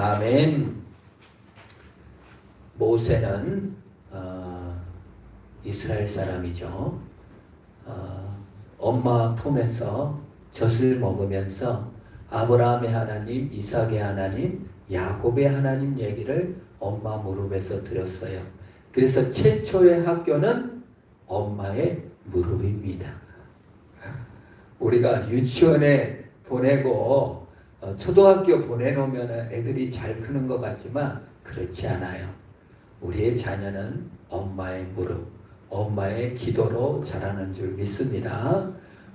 아멘. 모세는 이스라엘 사람이죠. 엄마 품에서 젖을 먹으면서 아브라함의 하나님, 이삭의 하나님, 야곱의 하나님 얘기를 엄마 무릎에서 들었어요. 그래서 최초의 학교는 엄마의 무릎입니다. 우리가 유치원에 보내고 초등학교 보내놓으면 애들이 잘 크는 것 같지만 그렇지 않아요. 우리의 자녀는 엄마의 무릎, 엄마의 기도로 자라는 줄 믿습니다.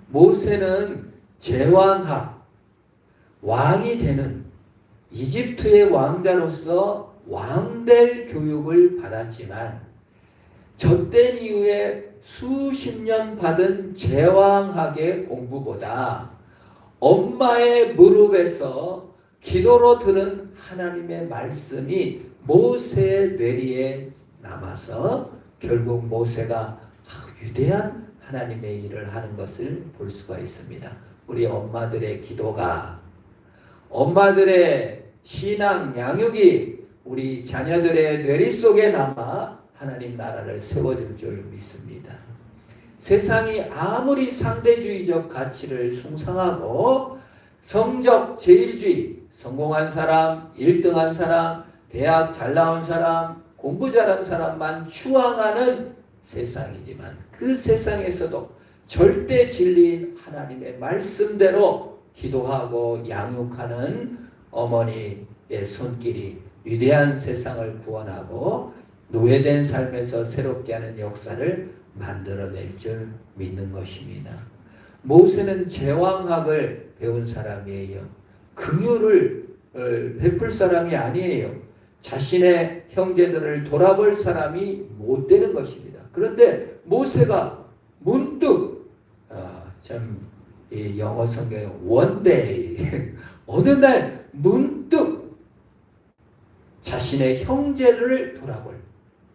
모세는 제왕학, 왕이 되는 이집트의 왕자로서 왕될 교육을 받았지만 젖된 이후에 수십 년 받은 제왕학의 공부보다 엄마의 무릎에서 기도로 들은 하나님의 말씀이 모세의 뇌리에 남아서 결국 모세가 위대한 하나님의 일을 하는 것을 볼 수가 있습니다. 우리 엄마들의 기도가, 엄마들의 신앙 양육이 우리 자녀들의 뇌리 속에 남아 하나님 나라를 세워줄 줄 믿습니다. 세상이 아무리 상대주의적 가치를 숭상하고 성적 제일주의, 성공한 사람, 1등한 사람, 대학 잘 나온 사람, 공부 잘한 사람만 추앙하는 세상이지만 그 세상에서도 절대 진리인 하나님의 말씀대로 기도하고 양육하는 어머니의 손길이 위대한 세상을 구원하고 노예된 삶에서 새롭게 하는 역사를 만들어낼 줄 믿는 것입니다. 모세는 제왕학을 배운 사람이에요. 긍휼을 베풀 사람이 아니에요. 자신의 형제들을 돌아볼 사람이 못 되는 것입니다. 그런데 모세가 문득 이 영어 성경에 one day 어느 날 문득 자신의 형제를 돌아볼,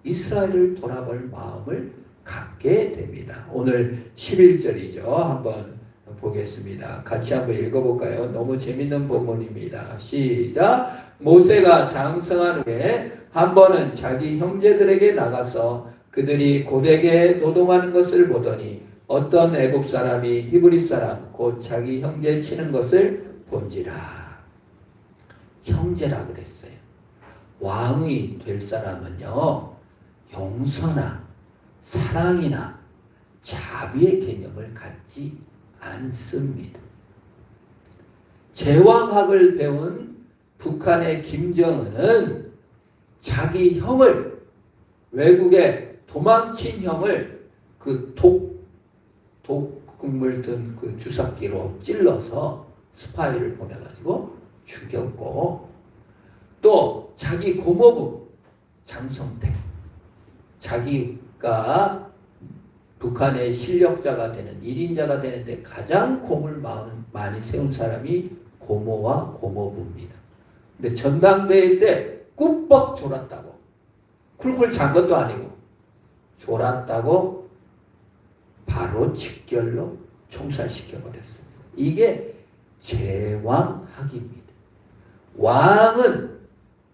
이스라엘을 돌아볼 마음을 갖게 됩니다. 오늘 11절이죠. 한번 보겠습니다. 같이 한번 읽어볼까요? 너무 재밌는 본문입니다. 시작! 모세가 장성한 후에 한 번은 자기 형제들에게 나가서 그들이 고되게 노동하는 것을 보더니 어떤 애굽 사람이 히브리 사람 곧 자기 형제 치는 것을 본지라. 형제라 그랬어요. 왕이 될 사람은요, 용서나 사랑이나 자비의 개념을 갖지 않습니다. 제왕학을 배운 북한의 김정은은 자기 형을, 외국에 도망친 형을 그 독극물 든 그 주사기로 찔러서 스파이를 보내가지고 죽였고, 또 자기 고모부 장성택, 자기가 북한의 실력자가 되는 1인자가 되는데 가장 공을 많이 세운 사람이 고모와 고모부입니다. 근데 전당대회 때 꾹뻑 졸았다고, 쿨쿨 잔 것도 아니고 졸았다고 바로 직결로 총살시켜버렸습니다. 이게 제왕학입니다. 왕은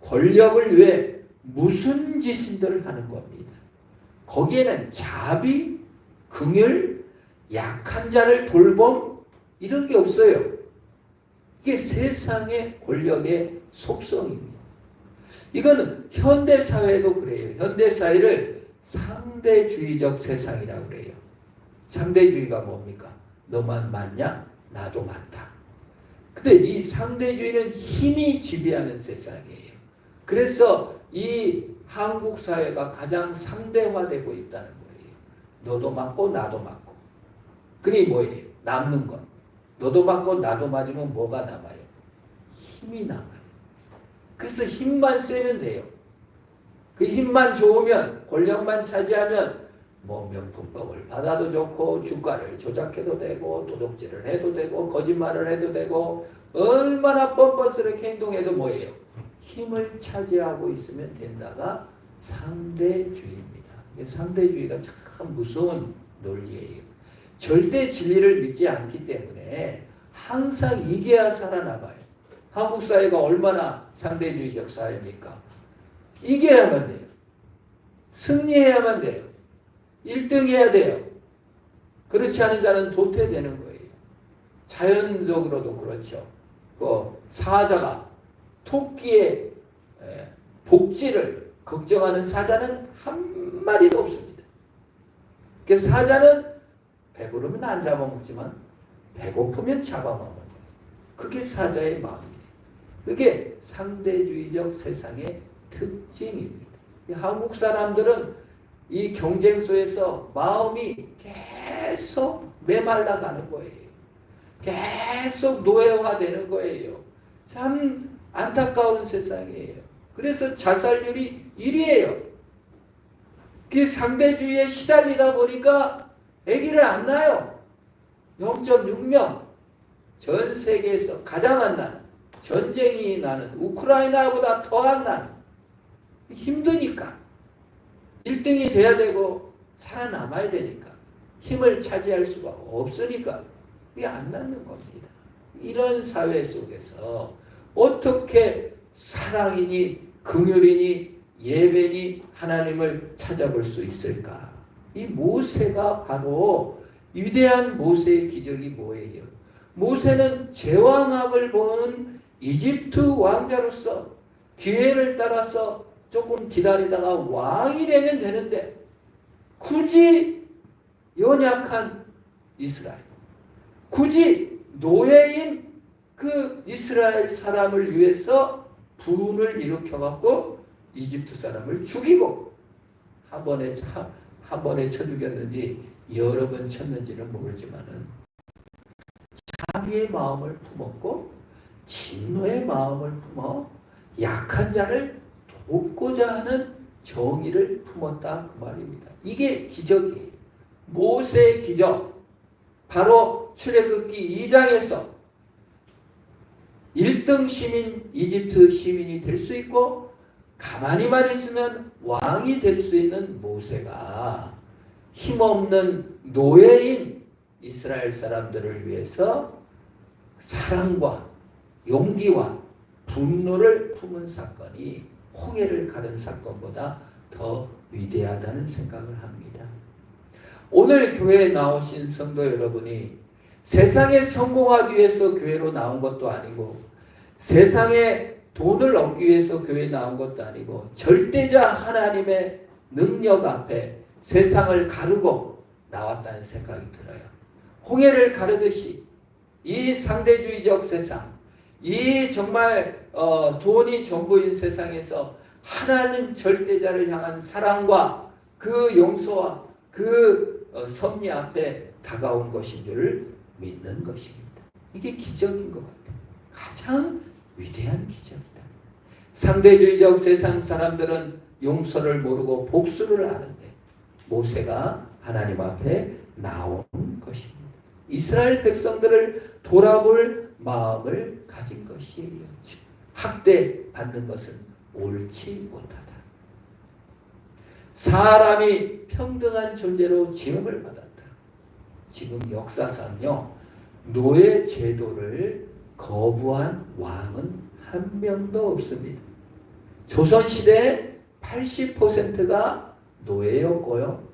권력을 위해 무슨 짓인들을 하는 겁니다. 거기에는 자비, 긍휼, 약한 자를 돌봄 이런 게 없어요. 이게 세상의 권력의 속성입니다. 이거는 현대사회도 그래요. 현대사회를 상대주의적 세상이라고 그래요. 상대주의가 뭡니까? 너만 맞냐? 나도 맞다. 근데 이 상대주의는 힘이 지배하는 세상이에요. 그래서 이 한국 사회가 가장 상대화되고 있다는 거예요. 너도 맞고 나도 맞고. 그게 뭐예요? 남는 것. 너도 맞고 나도 맞으면 뭐가 남아요? 힘이 남아요. 그래서 힘만 세면 돼요. 그 힘만 좋으면, 권력만 차지하면 뭐 명품법을 받아도 좋고, 주가를 조작해도 되고, 도둑질을 해도 되고, 거짓말을 해도 되고, 얼마나 뻔뻔스럽게 행동해도 뭐예요? 힘을 차지하고 있으면 된다가 상대주의입니다. 상대주의가 참 무서운 논리예요. 절대 진리를 믿지 않기 때문에 항상 이겨야 살아남아요. 한국 사회가 얼마나 상대주의적 사회입니까? 이겨야만 돼요. 승리해야만 돼요. 1등 해야 돼요. 그렇지 않은 자는 도태되는 거예요. 자연적으로도 그렇죠. 그 사자가 토끼의 복지를 걱정하는 사자는 한 마리도 없습니다. 그 사자는 배부르면 안 잡아먹지만 배고프면 잡아먹는 거예요. 그게 사자의 마음이에요. 그게 상대주의적 세상의 특징입니다. 한국 사람들은 이 경쟁 속에서 마음이 계속 메말라가는 거예요. 계속 노예화되는 거예요. 참 안타까운 세상이에요. 그래서 자살률이 1위예요. 그 상대주의에 시달리다 보니까 아기를 안 낳아요. 0.6명. 전 세계에서 가장 안 나는, 전쟁이 나는, 우크라이나보다 더 안 나는, 힘드니까 1등이 돼야 되고 살아남아야 되니까 힘을 차지할 수가 없으니까 이게 안 낳는 겁니다. 이런 사회 속에서 어떻게 사랑이니 긍휼이니 예배니 하나님을 찾아볼 수 있을까? 이 모세가 바로 위대한 모세의 기적이 뭐예요? 모세는 제왕학을 보는 이집트 왕자로서 기회를 따라서 조금 기다리다가 왕이 되면 되는데 굳이 연약한 이스라엘, 굳이 노예인 그 이스라엘 사람을 위해서 분을 일으켜갖고 이집트 사람을 죽이고 한 번에 쳐 죽였는지 여러 번 쳤는지는 모르지만은 자비의 마음을 품었고 진노의 마음을 품어 약한 자를 돕고자 하는 정의를 품었다 그 말입니다. 이게 기적이에요. 모세의 기적. 바로 출애굽기 2장에서 1등 시민 이집트 시민이 될 수 있고 가만히만 있으면 왕이 될 수 있는 모세가 힘없는 노예인 이스라엘 사람들을 위해서 사랑과 용기와 분노를 품은 사건이 홍해를 가른 사건보다 더 위대하다는 생각을 합니다. 오늘 교회에 나오신 성도 여러분이 세상에 성공하기 위해서 교회로 나온 것도 아니고 세상에 돈을 얻기 위해서 교회에 나온 것도 아니고 절대자 하나님의 능력 앞에 세상을 가르고 나왔다는 생각이 들어요. 홍해를 가르듯이 이 상대주의적 세상, 이 정말 돈이 전부인 세상에서 하나님 절대자를 향한 사랑과 그 용서와 그 섭리 앞에 다가온 것인 줄 믿는 것입니다. 이게 기적인 것 같아요. 가장 위대한 기적이다. 상대주의적 세상 사람들은 용서를 모르고 복수를 아는데 모세가 하나님 앞에 나온 것입니다. 이스라엘 백성들을 돌아볼 마음을 가진 것이에요. 학대받는 것은 옳지 못하다. 사람이 평등한 존재로 지음을 받았다. 지금 역사상요 노예 제도를 거부한 왕은 한 명도 없습니다. 조선시대 80%가 노예였고요.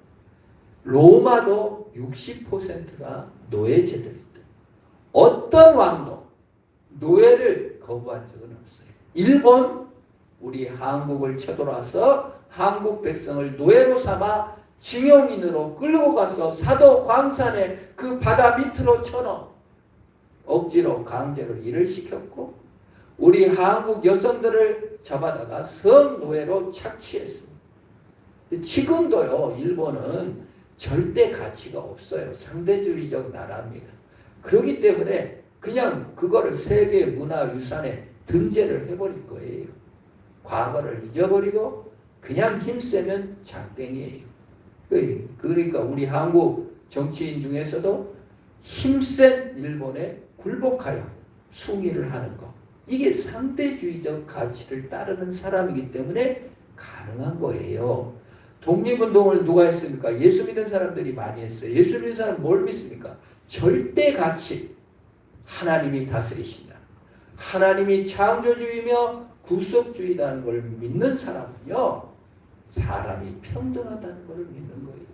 로마도 60%가 노예 제도였다. 어떤 왕도 노예를 거부한 적은 없어요. 일본, 우리 한국을 쳐들어와서 한국 백성을 노예로 삼아 징용인으로 끌고 가서 사도 광산에 그 바다 밑으로 쳐넣어 억지로 강제로 일을 시켰고 우리 한국 여성들을 잡아다가 성노예로 착취했습니다. 지금도요 일본은 절대 가치가 없어요. 상대주의적 나라입니다. 그렇기 때문에 그냥 그거를 세계 문화유산에 등재를 해버릴 거예요. 과거를 잊어버리고 그냥 힘세면 장땡이에요. 그러니까 우리 한국 정치인 중에서도 힘센 일본에 굴복하여 숭의를 하는 것. 이게 상대주의적 가치를 따르는 사람이기 때문에 가능한 거예요. 독립운동을 누가 했습니까? 예수 믿는 사람들이 많이 했어요. 예수 믿는 사람은 뭘 믿습니까? 절대 가치. 하나님이 다스리신다. 하나님이 창조주이며 구속주의라는 걸 믿는 사람은요, 사람이 평등하다는 걸 믿는 거예요.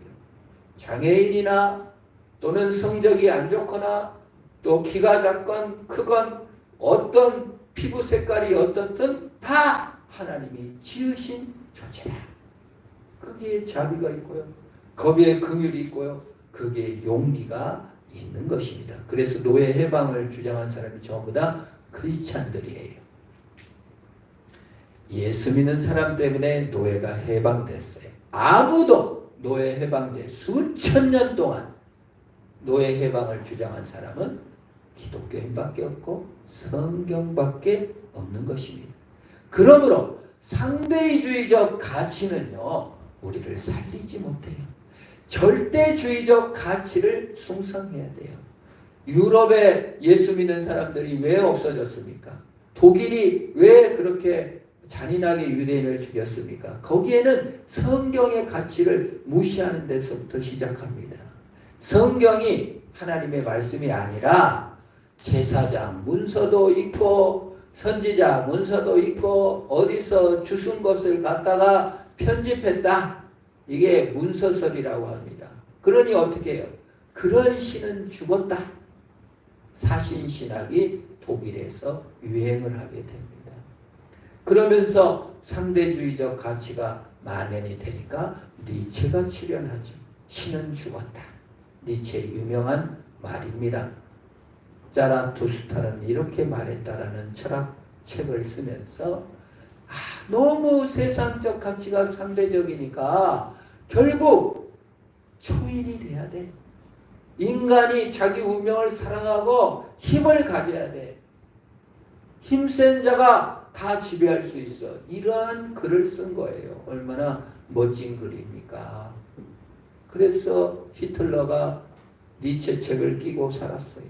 장애인이나 또는 성적이 안 좋거나 또 키가 작건 크건 어떤 피부 색깔이 어떻든 다 하나님이 지으신 존재다. 거기에 자비가 있고요. 거기에 긍휼이 있고요. 거기에 용기가 있는 것입니다. 그래서 노예 해방을 주장한 사람이 전부 다 크리스찬들이에요. 예수 믿는 사람 때문에 노예가 해방됐어요. 아무도 노예 해방제 수천 년 동안 노예 해방을 주장한 사람은 기독교인밖에 없고 성경밖에 없는 것입니다. 그러므로 상대주의적 가치는요, 우리를 살리지 못해요. 절대주의적 가치를 숭상해야 돼요. 유럽에 예수 믿는 사람들이 왜 없어졌습니까? 독일이 왜 그렇게 잔인하게 유대인을 죽였습니까? 거기에는 성경의 가치를 무시하는 데서부터 시작합니다. 성경이 하나님의 말씀이 아니라 제사장 문서도 있고 선지자 문서도 있고 어디서 주순 것을 갖다가 편집했다. 이게 문서설이라고 합니다. 그러니 어떻게 해요? 그런 신은 죽었다. 사신신학이 독일에서 유행을 하게 됩니다. 그러면서 상대주의적 가치가 만연이 되니까 니체가 출연하죠. 신은 죽었다. 니체의 유명한 말입니다. 자라투스타는 이렇게 말했다라는 철학책을 쓰면서 너무 세상적 가치가 상대적이니까 결국 초인이 돼야 돼. 인간이 자기 운명을 사랑하고 힘을 가져야 돼. 힘센 자가 다 지배할 수 있어. 이러한 글을 쓴 거예요. 얼마나 멋진 글입니까? 그래서 히틀러가 니체 책을 끼고 살았어요.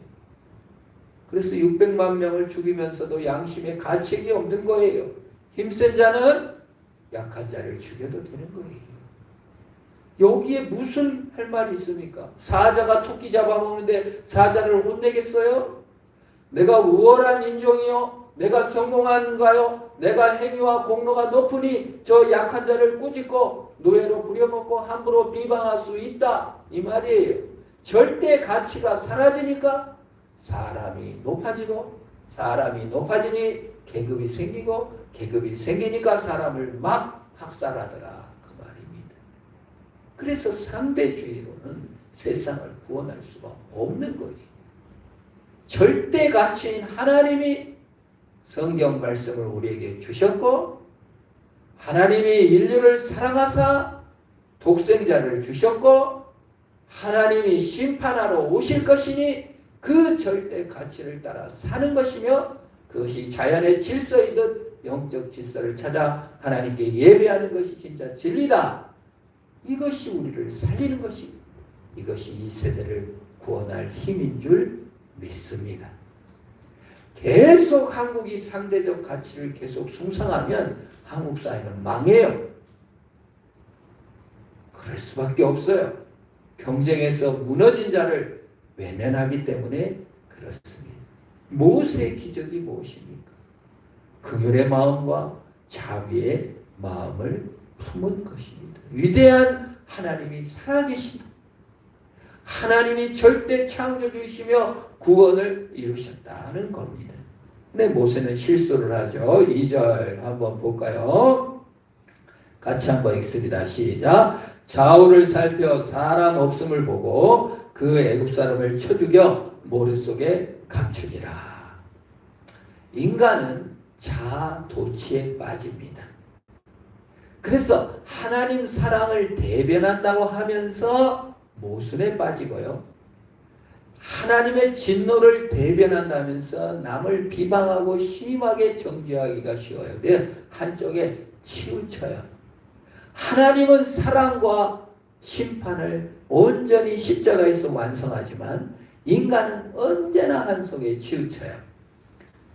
그래서 600만 명을 죽이면서도 양심의 가책이 없는 거예요. 힘센 자는 약한 자를 죽여도 되는 거예요. 여기에 무슨 할 말이 있습니까? 사자가 토끼 잡아먹는데 사자를 혼내겠어요? 내가 우월한 인종이요? 내가 성공한가요? 내가 행위와 공로가 높으니 저 약한 자를 꾸짖고 노예로 부려먹고 함부로 비방할 수 있다. 이 말이에요. 절대 가치가 사라지니까 사람이 높아지고 사람이 높아지니 계급이 생기고 계급이 생기니까 사람을 막 학살하더라. 그 말입니다. 그래서 상대주의로는 세상을 구원할 수가 없는 거예요. 절대 가치인 하나님이 성경 말씀을 우리에게 주셨고 하나님이 인류를 사랑하사 독생자를 주셨고 하나님이 심판하러 오실 것이니 그 절대 가치를 따라 사는 것이며 그것이 자연의 질서이듯 영적 질서를 찾아 하나님께 예배하는 것이 진짜 진리다. 이것이 우리를 살리는 것이 이것이 이 세대를 구원할 힘인 줄 믿습니다. 계속 한국이 상대적 가치를 계속 숭상하면 한국 사회는 망해요. 그럴 수밖에 없어요. 경쟁에서 무너진 자를 외면하기 때문에 그렇습니다. 모세의 기적이 무엇입니까? 긍휼의 마음과 자비의 마음을 품은 것입니다. 위대한 하나님이 살아계신다. 하나님이 절대 창조주이시며 구원을 이루셨다는 겁니다. 근데 모세는 실수를 하죠. 2절 한번 볼까요? 같이 한번 읽습니다. 시작. 좌우를 살펴 사람 없음을 보고 그 애굽 사람을 쳐 죽여 모래 속에 감추니라. 인간은 자아도취에 빠집니다. 그래서 하나님 사랑을 대변한다고 하면서 모순에 빠지고요. 하나님의 진노를 대변한다면서 남을 비방하고 심하게 정죄하기가 쉬워요. 한쪽에 치우쳐요. 하나님은 사랑과 심판을 온전히 십자가에서 완성하지만 인간은 언제나 한 속에 치우쳐요.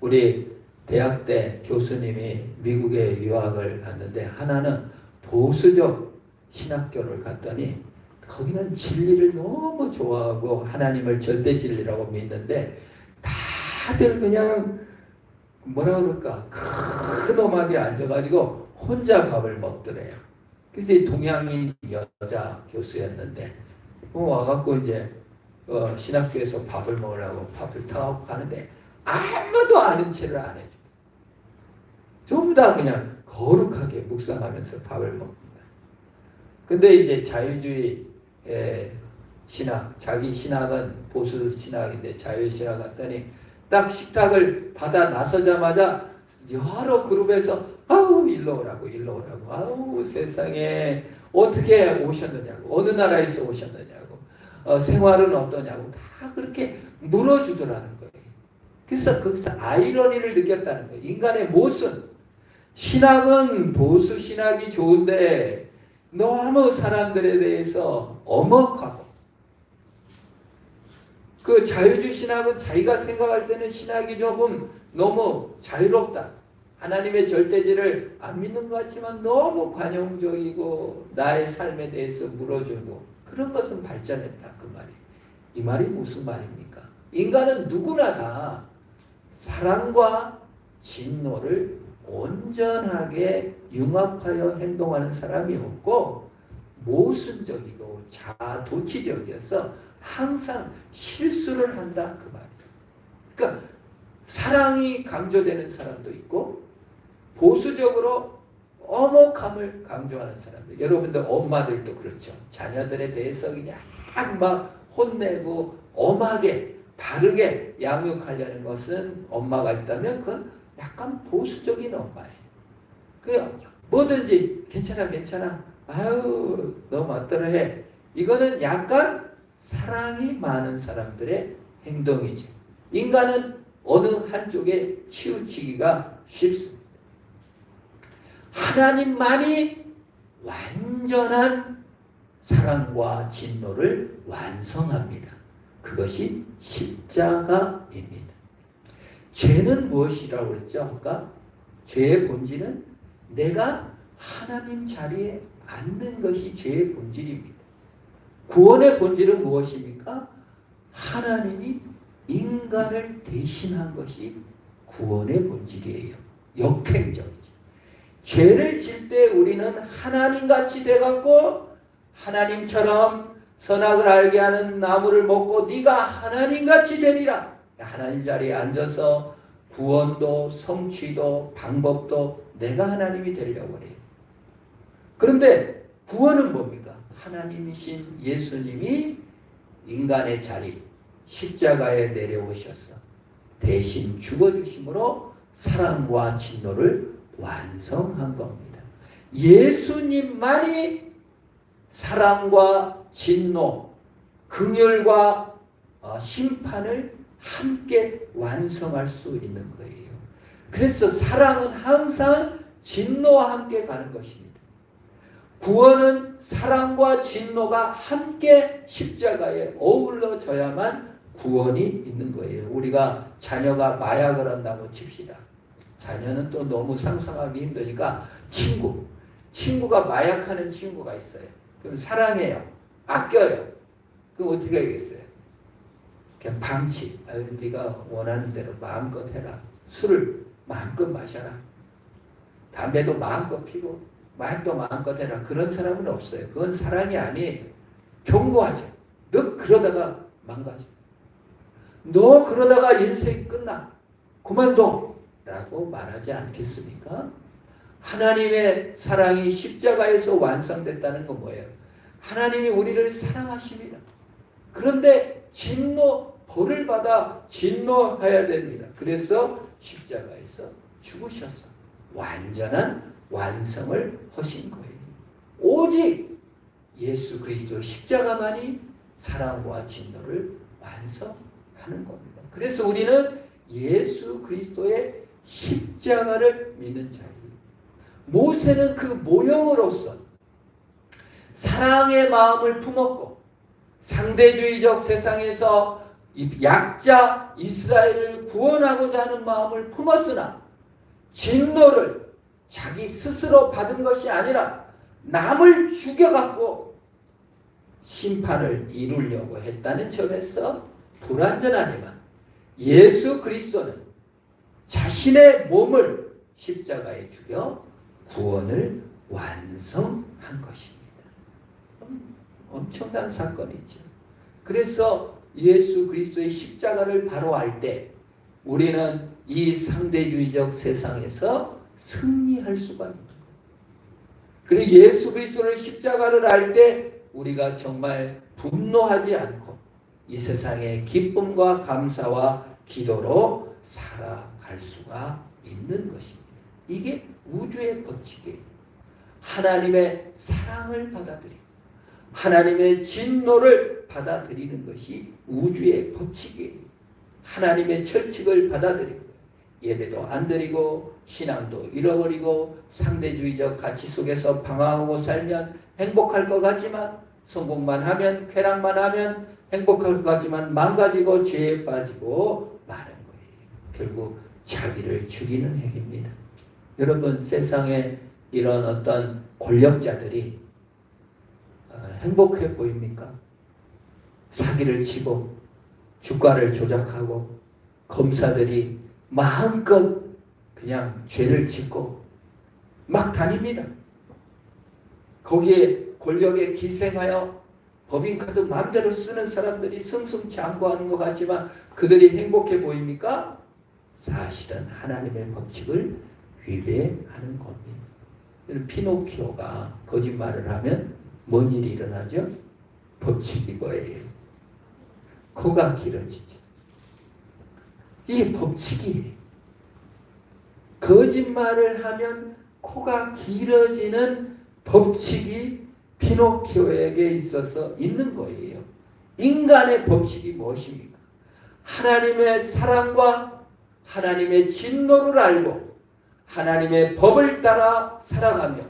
우리 대학 때 교수님이 미국에 유학을 갔는데 하나는 보수적 신학교를 갔더니 거기는 진리를 너무 좋아하고 하나님을 절대 진리라고 믿는데 다들 그냥 뭐라 그럴까? 큰 오막에 앉아가지고 혼자 밥을 먹더래요. 그래서 이 동양인 여자 교수였는데 와갖고 이제 신학교에서 밥을 먹으려고 밥을 타고 가는데 아무도 아는 체를 안 해줘. 전부 다 그냥 거룩하게 묵상하면서 밥을 먹는다. 근데 이제 자유주의 신학, 자기 신학은 보수 신학인데 자유 신학 같더니 딱 식탁을 받아 나서자마자 여러 그룹에서 아우 일로 오라고 아우 세상에 어떻게 오셨느냐고 어느 나라에서 오셨느냐고 생활은 어떠냐고 다 그렇게 물어주더라는 거예요. 그래서 거기서 아이러니를 느꼈다는 거예요. 인간의 모순. 신학은 보수 신학이 좋은데 너무 사람들에 대해서 엄혹하고 그 자유주의 신학은 자기가 생각할 때는 신학이 조금 너무 자유롭다. 하나님의 절대지를 안 믿는 것 같지만 너무 관용적이고 나의 삶에 대해서 물어주고 그런 것은 발전했다. 그 말이. 이 말이 무슨 말입니까? 인간은 누구나 다 사랑과 진노를 온전하게 융합하여 행동하는 사람이 없고 모순적이고 자도취적이어서 항상 실수를 한다 그 말이에요. 그러니까 사랑이 강조되는 사람도 있고 보수적으로 엄혹함을 강조하는 사람들. 여러분들 엄마들도 그렇죠. 자녀들에 대해서 그냥 막 혼내고 엄하게 다르게 양육하려는 것은 엄마가 있다면 그건 약간 보수적인 엄마예요. 그 뭐든지 괜찮아 아유 너 멋대로 해. 이거는 약간 사랑이 많은 사람들의 행동이죠. 인간은 어느 한쪽에 치우치기가 쉽습니다. 하나님만이 완전한 사랑과 진노를 완성합니다. 그것이 십자가입니다. 죄는 무엇이라고 그랬죠? 아까 죄의 본질은 내가 하나님 자리에 앉는 것이 죄의 본질입니다. 구원의 본질은 무엇입니까? 하나님이 인간을 대신한 것이 구원의 본질이에요. 역행적이죠. 죄를 질 때 우리는 하나님같이 돼갖고 하나님처럼 선악을 알게 하는 나무를 먹고 네가 하나님같이 되리라. 하나님 자리에 앉아서 구원도 성취도 방법도 내가 하나님이 되려고 해요. 그런데 구원은 뭡니까? 하나님이신 예수님이 인간의 자리 십자가에 내려오셔서 대신 죽어주심으로 사랑과 진노를 완성한 겁니다. 예수님만이 사랑과 진노, 긍휼과 심판을 함께 완성할 수 있는 거예요. 그래서 사랑은 항상 진노와 함께 가는 것입니다. 구원은 사랑과 진노가 함께 십자가에 어우러져야만 구원이 있는 거예요. 우리가 자녀가 마약을 한다고 칩시다. 자녀는 또 너무 상상하기 힘드니까 친구가 마약하는 친구가 있어요. 그럼 사랑해요. 아껴요. 그럼 어떻게 하겠어요? 그냥 방치. 아유, 네가 원하는 대로 마음껏 해라. 술을 마음껏 마셔라. 담배도 마음껏 피고 마약도 마음껏 해라. 그런 사람은 없어요. 그건 사랑이 아니에요. 경고하죠. 너 그러다가 망가져. 너 그러다가 인생이 끝나. 그만둬. 라고 말하지 않겠습니까? 하나님의 사랑이 십자가에서 완성됐다는 건 뭐예요? 하나님이 우리를 사랑하십니다. 그런데 벌을 받아 진노해야 됩니다. 그래서 십자가에서 죽으셔서 완전한 완성을 하신 거예요. 오직 예수 그리스도 십자가만이 사랑과 진노를 완성하는 겁니다. 그래서 우리는 예수 그리스도의 십자가를 믿는 자예요. 모세는 그 모형으로서 사랑의 마음을 품었고 상대주의적 세상에서 약자 이스라엘을 구원하고자 하는 마음을 품었으나 진노를 자기 스스로 받은 것이 아니라 남을 죽여갖고 심판을 이루려고 했다는 점에서 불완전하지만 예수 그리스도는 자신의 몸을 십자가에 죽여 구원을 완성한 것입니다. 엄청난 사건이죠. 그래서 예수 그리스도의 십자가를 바로 알 때 우리는 이 상대주의적 세상에서 승리할 수가 있는 거예요. 그리고 예수 그리스도의 십자가를 알 때 우리가 정말 분노하지 않고 이 세상의 기쁨과 감사와 기도로 살아갈 수가 있는 것입니다. 이게 우주의 법칙이에요. 하나님의 사랑을 받아들이고 하나님의 진노를 받아들이는 것이 우주의 법칙이에요. 하나님의 철칙을 받아들이고 예배도 안 드리고 신앙도 잃어버리고 상대주의적 가치 속에서 방황하고 살면 행복할 것 같지만 성공만 하면 쾌락만 하면 행복할 것 같지만 망가지고 죄에 빠지고 마는 거예요. 결국 자기를 죽이는 행위입니다. 여러분 세상에 이런 어떤 권력자들이 행복해 보입니까? 사기를 치고 주가를 조작하고 검사들이 마음껏 그냥 죄를 짓고 막 다닙니다. 거기에 권력에 기생하여 법인카드 마음대로 쓰는 사람들이 승승장구하는 것 같지만 그들이 행복해 보입니까? 사실은 하나님의 법칙을 위배하는 겁니다. 피노키오가 거짓말을 하면 뭔 일이 일어나죠? 법칙이 뭐예요? 코가 길어지죠. 이게 법칙이에요. 거짓말을 하면 코가 길어지는 법칙이 피노키오에게 있어서 있는 거예요. 인간의 법칙이 무엇입니까? 하나님의 사랑과 하나님의 진노를 알고 하나님의 법을 따라 살아가며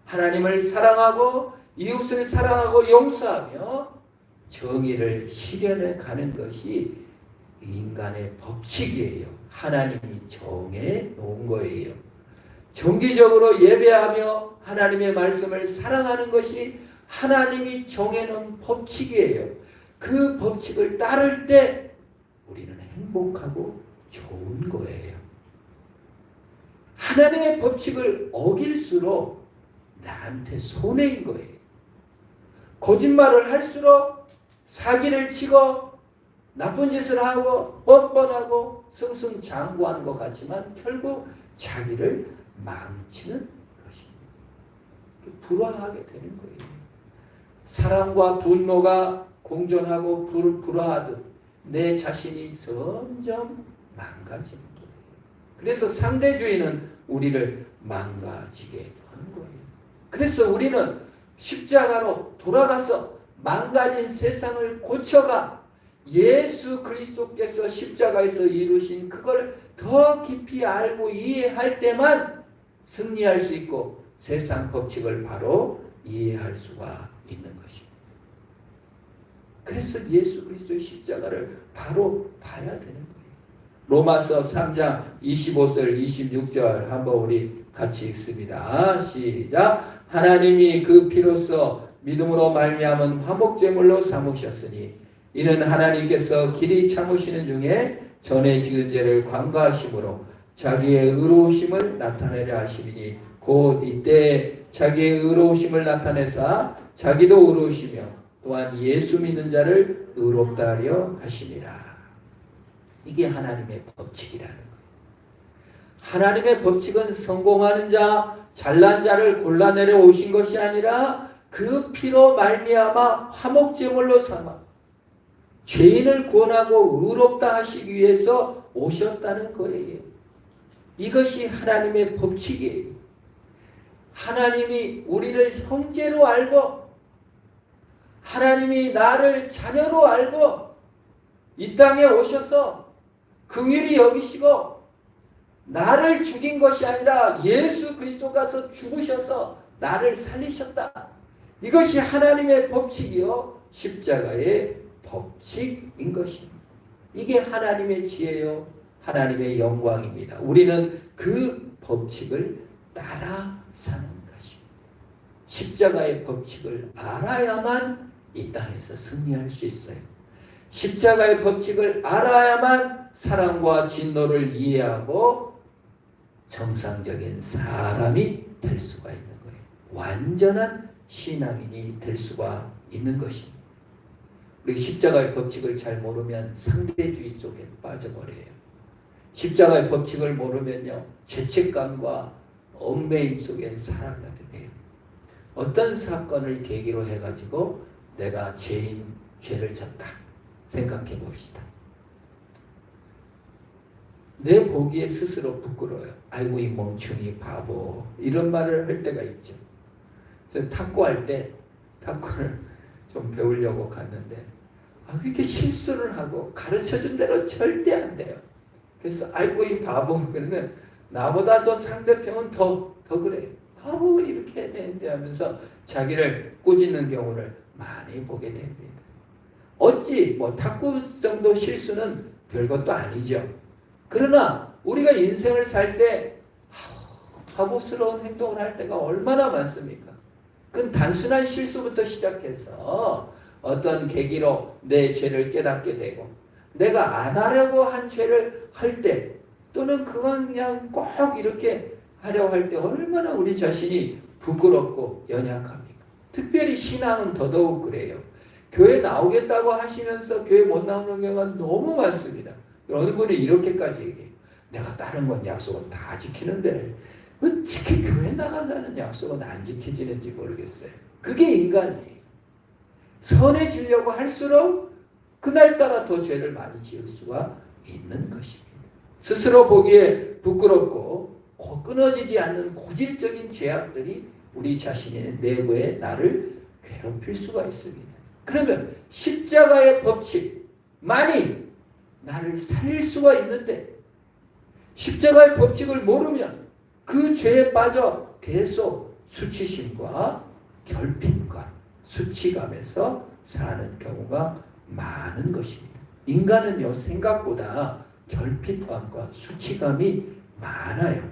하나님을 사랑하고 이웃을 사랑하고 용서하며 정의를 실현해 가는 것이 인간의 법칙이에요. 하나님이 정해 놓은 거예요. 정기적으로 예배하며 하나님의 말씀을 사랑하는 것이 하나님이 정해놓은 법칙이에요. 그 법칙을 따를 때 우리는 행복하고 좋은 거예요. 하나님의 법칙을 어길수록 나한테 손해인 거예요. 거짓말을 할수록 사기를 치고 나쁜 짓을 하고 뻔뻔하고 승승장구하는 것 같지만 결국 자기를 망치는 것입니다. 불화하게 되는 거예요. 사랑과 분노가 공존하고 불화하듯 내 자신이 점점 망가지는 거예요. 그래서 상대주의는 우리를 망가지게 하는 거예요. 그래서 우리는 십자가로 돌아가서 망가진 세상을 고쳐가 예수 그리스도께서 십자가에서 이루신 그걸 더 깊이 알고 이해할 때만 승리할 수 있고 세상 법칙을 바로 이해할 수가 있는 것입니다. 그래서 예수 그리스도의 십자가를 바로 봐야 되는 거예요. 로마서 3장 25절 26절 한번 우리 같이 읽습니다. 시작. 하나님이 그 피로써 믿음으로 말미암은 화목제물로 삼으셨으니 이는 하나님께서 길이 참으시는 중에 전에 지은 죄를 관과하심으로 자기의 의로우심을 나타내려 하심이니 곧 이때 자기의 의로우심을 나타내사 자기도 의로우시며 또한 예수 믿는 자를 의롭다 하려 하심이라. 이게 하나님의 법칙이라는 거예요. 하나님의 법칙은 성공하는 자, 잘난 자를 골라내려 오신 것이 아니라 그 피로 말미암아 화목제물로 삼아 죄인을 구원하고 의롭다 하시기 위해서 오셨다는 거예요. 이것이 하나님의 법칙이에요. 하나님이 우리를 형제로 알고 하나님이 나를 자녀로 알고 이 땅에 오셔서 긍휼히 여기시고 나를 죽인 것이 아니라 예수 그리스도가서 죽으셔서 나를 살리셨다. 이것이 하나님의 법칙이요 십자가의 법칙인 것입니다. 이게 하나님의 지혜요 하나님의 영광입니다. 우리는 그 법칙을 따라 사는 것입니다. 십자가의 법칙을 알아야만 이 땅에서 승리할 수 있어요. 십자가의 법칙을 알아야만 사랑과 진노를 이해하고 정상적인 사람이 될 수가 있는 거예요. 완전한 신앙인이 될 수가 있는 것입니다. 우리 십자가의 법칙을 잘 모르면 상대주의 속에 빠져버려요. 십자가의 법칙을 모르면요, 죄책감과 얽매임 속에 살아가게 돼요. 어떤 사건을 계기로 해가지고 내가 죄를 졌다 생각해 봅시다. 내 보기에 스스로 부끄러워요. 아이고 이 멍충이 바보, 이런 말을 할 때가 있죠. 저는 탁구할 때 탁구를 좀 배우려고 갔는데 그렇게 실수를 하고 가르쳐준 대로 절대 안 돼요. 그래서 아이고 이 바보, 그러면 나보다 저 상대편은 더 그래요. 바보 이렇게 해야 되는데 하면서 자기를 꾸짖는 경우를 많이 보게 됩니다. 어찌 뭐 탁구 정도 실수는 별것도 아니죠. 그러나 우리가 인생을 살 때 바보스러운 행동을 할 때가 얼마나 많습니까? 그건 단순한 실수부터 시작해서 어떤 계기로 내 죄를 깨닫게 되고 내가 안 하려고 한 죄를 할 때 또는 그건 그냥 꼭 이렇게 하려고 할 때 얼마나 우리 자신이 부끄럽고 연약합니까? 특별히 신앙은 더더욱 그래요. 교회 나오겠다고 하시면서 교회 못 나오는 경우가 너무 많습니다. 어느 분이 이렇게까지 얘기해요. 내가 다른 건 약속은 다 지키는데 어떻게 교회 나가자는 약속은 안 지켜지는지 모르겠어요. 그게 인간이에요. 선해지려고 할수록 그날따라 더 죄를 많이 지을 수가 있는 것입니다. 스스로 보기에 부끄럽고 끊어지지 않는 고질적인 죄악들이 우리 자신의 내부에 나를 괴롭힐 수가 있습니다. 그러면 십자가의 법칙만이 나를 살릴 수가 있는데 십자가의 법칙을 모르면 그 죄에 빠져 계속 수치심과 결핍과 수치감에서 사는 경우가 많은 것입니다. 인간은요, 생각보다 결핍감과 수치감이 많아요.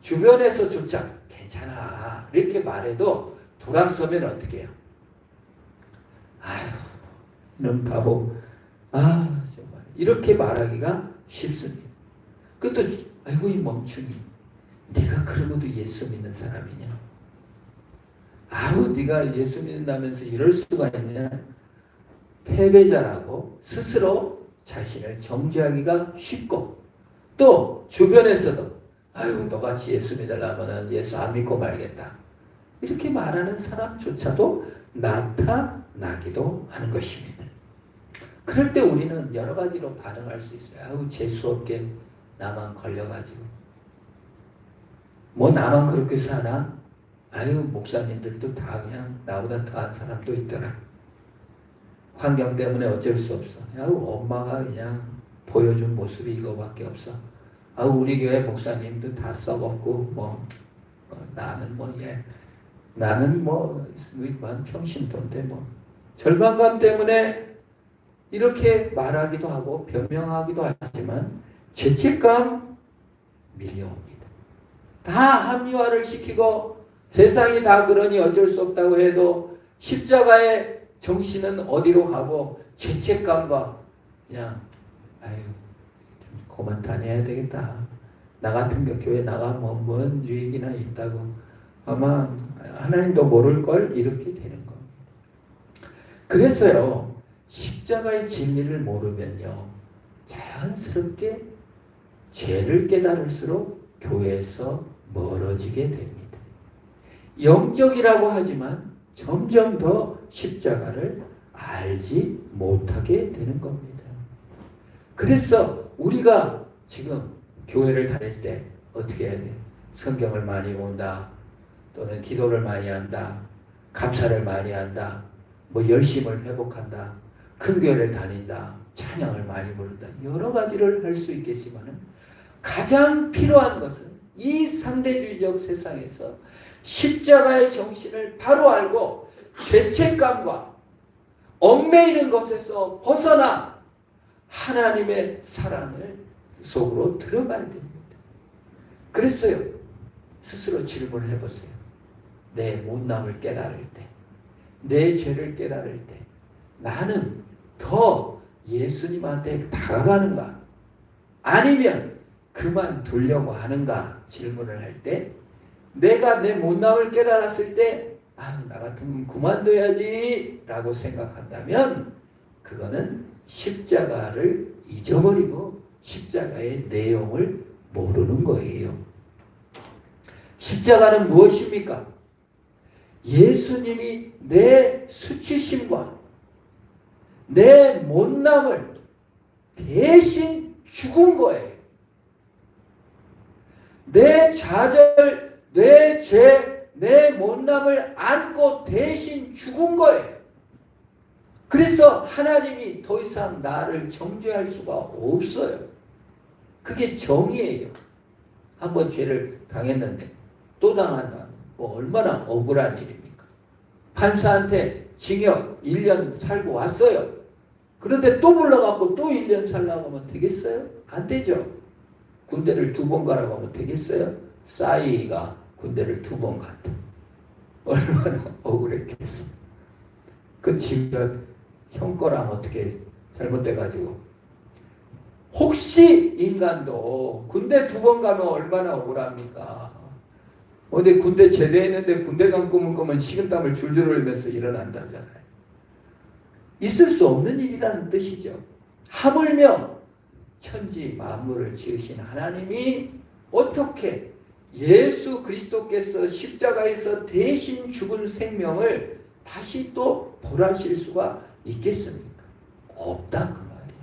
주변에서조차 괜찮아 이렇게 말해도 돌아서면 어떻게 해요? 아휴 이런 바보, 정말 이렇게 말하기가 쉽습니다. 그것도 아이고 이 멍충이, 네가 그러고도 예수 믿는 사람이냐? 네가 예수 믿는다면서 이럴 수가 있냐? 패배자라고 스스로 자신을 정죄하기가 쉽고, 또 주변에서도 너같이 예수 믿으려면 예수 안 믿고 말겠다 이렇게 말하는 사람조차도 나타나기도 하는 것입니다. 그럴 때 우리는 여러 가지로 반응할 수 있어요. 재수없게 나만 걸려가지고 뭐 나만 그렇게 사나? 목사님들도 다 그냥 나보다 더한 사람도 있더라. 환경 때문에 어쩔 수 없어. 엄마가 그냥 보여준 모습이 이거밖에 없어. 우리 교회 목사님도 다 썩었고 나는 평신도인데 절망감 때문에 이렇게 말하기도 하고 변명하기도 하지만 죄책감 밀려옵니다. 다 합리화를 시키고 세상이 다 그러니 어쩔 수 없다고 해도 십자가의 정신은 어디로 가고 죄책감과 그냥 그만 다녀야 되겠다. 나 같은 교회 나가면 뭔 유익이나 있다고 아마 하나님도 모를걸 이렇게 되는 겁니다. 그래서요, 십자가의 진리를 모르면요, 자연스럽게 죄를 깨달을수록 교회에서 멀어지게 됩니다. 영적이라고 하지만 점점 더 십자가를 알지 못하게 되는 겁니다. 그래서 우리가 지금 교회를 다닐 때 어떻게 해야 돼? 성경을 많이 본다, 또는 기도를 많이 한다, 감사를 많이 한다, 열심을 회복한다, 큰 교회를 다닌다, 찬양을 많이 부른다, 여러 가지를 할 수 있겠지만 가장 필요한 것은 이 상대주의적 세상에서 십자가의 정신을 바로 알고 죄책감과 얽매이는 것에서 벗어나 하나님의 사랑을 속으로 들어가야 됩니다. 그랬어요. 스스로 질문해 보세요. 내 못남을 깨달을 때, 내 죄를 깨달을 때 나는 더 예수님한테 다가가는가? 아니면 그만두려고 하는가 질문을 할 때 내가 내 못남을 깨달았을 때 나 같으면 그만둬야지 라고 생각한다면 그거는 십자가를 잊어버리고 십자가의 내용을 모르는 거예요. 십자가는 무엇입니까? 예수님이 내 수치심과 내 못남을 대신 죽은 거예요. 내 좌절, 내 죄, 내 못남을 안고 대신 죽은 거예요. 그래서 하나님이 더 이상 나를 정죄할 수가 없어요. 그게 정의예요. 한번 죄를 당했는데 또 당한다. 얼마나 억울한 일입니까? 판사한테 징역 1년 살고 왔어요. 그런데 또 불러갖고 또 1년 살라고 하면 되겠어요? 안 되죠. 군대를 2번 가라고 하면 되겠어요? 싸이가 군대를 2번 갔다. 얼마나 억울했겠어. 그 징역 형 거랑 어떻게 잘못돼가지고. 혹시 인간도 군대 2번 가면 얼마나 억울합니까? 근데 군대 제대했는데 군대 간 꿈은 꾸면 식은땀을 줄줄 흘리면서 일어난다잖아요. 있을 수 없는 일이라는 뜻이죠. 하물며 천지 만물을 지으신 하나님이 어떻게 예수 그리스도께서 십자가에서 대신 죽은 생명을 다시 또 벌하실 수가 있겠습니까? 없다 그 말이에요.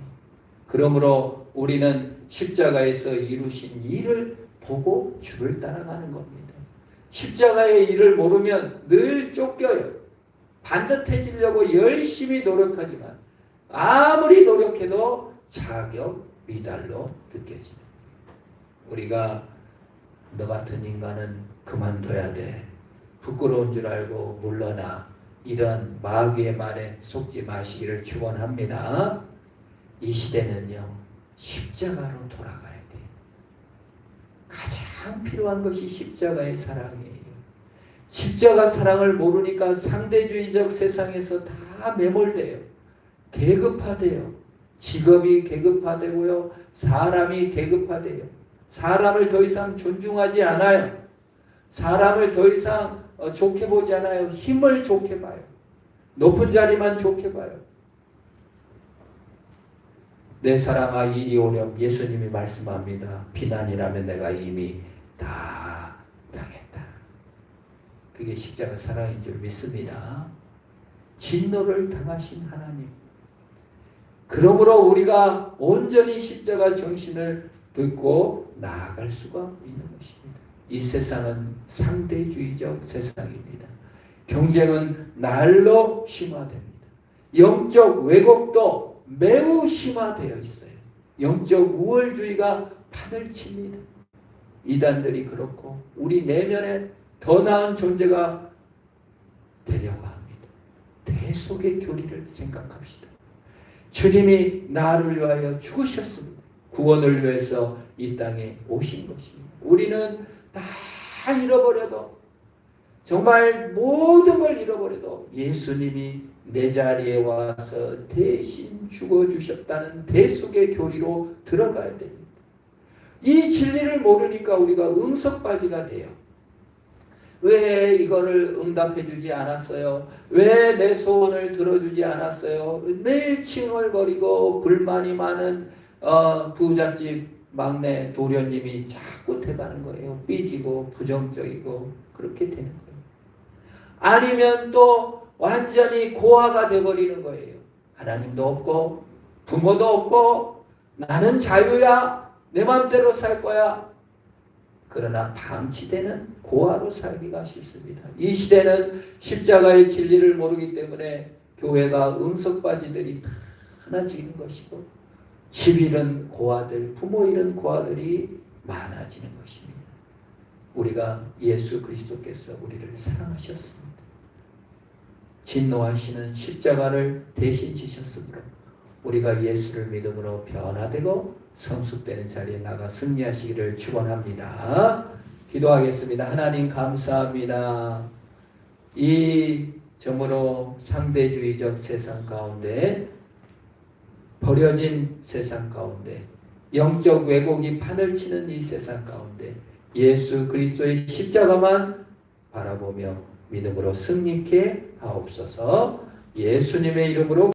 그러므로 우리는 십자가에서 이루신 일을 보고 주를 따라가는 겁니다. 십자가의 일을 모르면 늘 쫓겨요. 반듯해지려고 열심히 노력하지만 아무리 노력해도 자격 미달로 느껴집니다. 우리가 너 같은 인간은 그만둬야 돼. 부끄러운 줄 알고 물러나. 이런 마귀의 말에 속지 마시기를 축원합니다. 이 시대는요. 십자가로 돌아가야 돼요. 가장 필요한 것이 십자가의 사랑이에요. 십자가 사랑을 모르니까 상대주의적 세상에서 다 매몰돼요. 계급화돼요. 직업이 계급화되고요. 사람이 계급화돼요. 사람을 더 이상 존중하지 않아요. 사람을 더 이상 좋게 보지 않아요. 힘을 좋게 봐요. 높은 자리만 좋게 봐요. 내 사랑아 이리 오렴. 예수님이 말씀합니다. 비난이라면 내가 이미 다 당했다. 그게 십자가 사랑인 줄 믿습니다. 진노를 당하신 하나님. 그러므로 우리가 온전히 십자가 정신을 듣고 나아갈 수가 있는 것입니다. 이 세상은 상대주의적 세상입니다. 경쟁은 날로 심화됩니다. 영적 왜곡도 매우 심화되어 있어요. 영적 우월주의가 판을 칩니다. 이단들이 그렇고 우리 내면에 더 나은 존재가 되려고 합니다. 대속의 교리를 생각합시다. 주님이 나를 위하여 죽으셨습니다. 구원을 위해서 이 땅에 오신 것입니다. 우리는 다 잃어버려도 정말 모든 걸 잃어버려도 예수님이 내 자리에 와서 대신 죽어주셨다는 대속의 교리로 들어가야 됩니다. 이 진리를 모르니까 우리가 응석바지가 돼요. 왜 이거를 응답해 주지 않았어요? 왜 내 소원을 들어주지 않았어요? 매일 칭얼거리고 불만이 많은 부잣집 막내 도련님이 자꾸 돼가는 거예요. 삐지고 부정적이고 그렇게 되는 거예요. 아니면 또 완전히 고아가 돼버리는 거예요. 하나님도 없고 부모도 없고 나는 자유야. 내 마음대로 살 거야. 그러나 방치되는 고아로 살기가 쉽습니다. 이 시대는 십자가의 진리를 모르기 때문에 교회가 응석바지들이 다 하나지는 것이고 집 잃은 고아들, 부모 잃은 고아들이 많아지는 것입니다. 우리가 예수 그리스도께서 우리를 사랑하셨습니다. 진노하시는 십자가를 대신 지셨으므로 우리가 예수를 믿음으로 변화되고 성숙되는 자리에 나가 승리하시기를 축원합니다. 기도하겠습니다. 하나님 감사합니다. 이 정말로 상대주의적 세상 가운데 버려진 세상 가운데 영적 왜곡이 판을 치는 이 세상 가운데 예수 그리스도의 십자가만 바라보며 믿음으로 승리케 하옵소서. 예수님의 이름으로